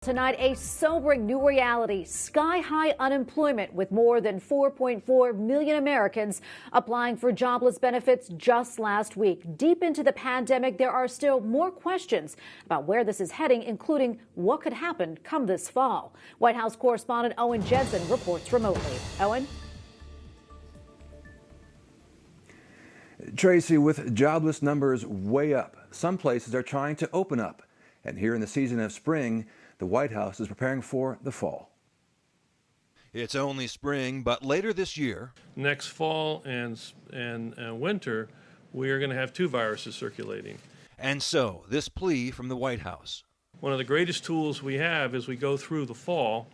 tonight, a sobering new reality. Sky-high unemployment with more than 4.4 million Americans applying for jobless benefits just last week. Deep into the pandemic, there are still more questions about where this is heading, including what could happen come this fall. White House correspondent Owen Jensen reports remotely. Owen? Tracy, with jobless numbers way up, some places are trying to open up. And here in the season of spring, the White House is preparing for the fall. It's only spring, but later this year, next fall and winter, we are going to have two viruses circulating. And so, this plea from the White House. One of the greatest tools we have as we go through the fall,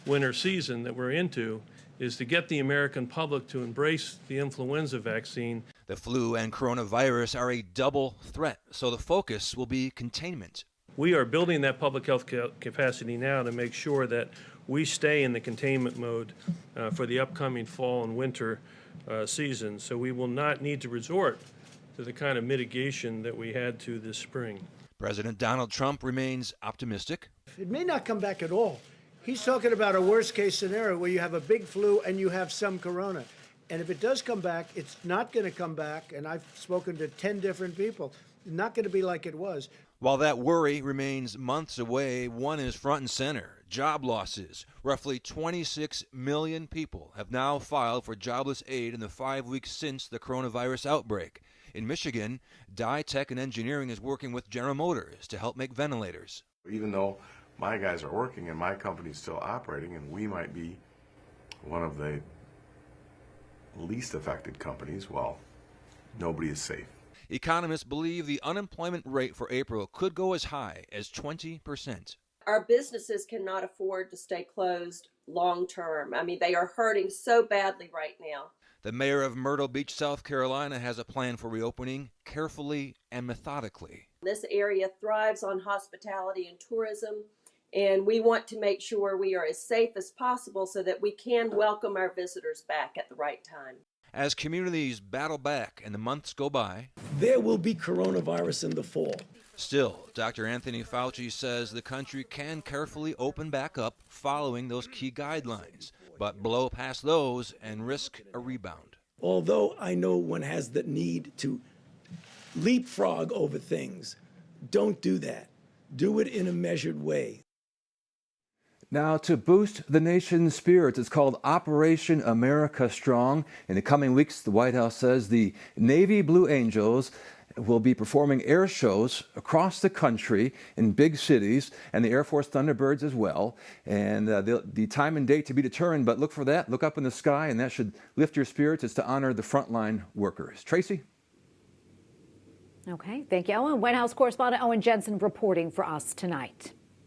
winter season that we're into is to get the American public to embrace the influenza vaccine. The flu and coronavirus are a double threat, so the focus will be containment. We are building that public health capacity now to make sure that we stay in the containment mode for the upcoming fall and winter season. So we will not need to resort to the kind of mitigation that we had to this spring. President Donald Trump remains optimistic. It may not come back at all. He's talking about a worst-case scenario where you have a big flu and you have some corona. And if it does come back, it's not going to come back, and I've spoken to 10 different people, it's not going to be like it was. While that worry remains months away, one is front and center: job losses. Roughly 26 million people have now filed for jobless aid in the 5 weeks since the coronavirus outbreak. In Michigan, Dye Tech and Engineering is working with General Motors to help make ventilators. Even though my guys are working and my company's still operating, and we might be one of the least affected companies, well, nobody is safe. Economists believe the unemployment rate for April could go as high as 20%. Our businesses cannot afford to stay closed long term. I mean, they are hurting so badly right now. The mayor of Myrtle Beach, South Carolina, has a plan for reopening carefully and methodically. This area thrives on hospitality and tourism, and we want to make sure we are as safe as possible so that we can welcome our visitors back at the right time. As communities battle back and the months go by, There will be coronavirus in the fall. still, Dr. Anthony Fauci says the country can carefully open back up following those key guidelines, but blow past those and risk a rebound. Although I know one has the need to leapfrog over things, don't do that. Do it in a measured way. Now, to boost the nation's spirits, it's called Operation America Strong. In the coming weeks, the White House says the Navy Blue Angels will be performing air shows across the country in big cities, and the Air Force Thunderbirds as well. And the time and date to be determined, but look for that. Look up in the sky, and that should lift your spirits. It's to honor the frontline workers. Tracy? Okay, thank you, Owen. White House correspondent Owen Jensen reporting for us tonight.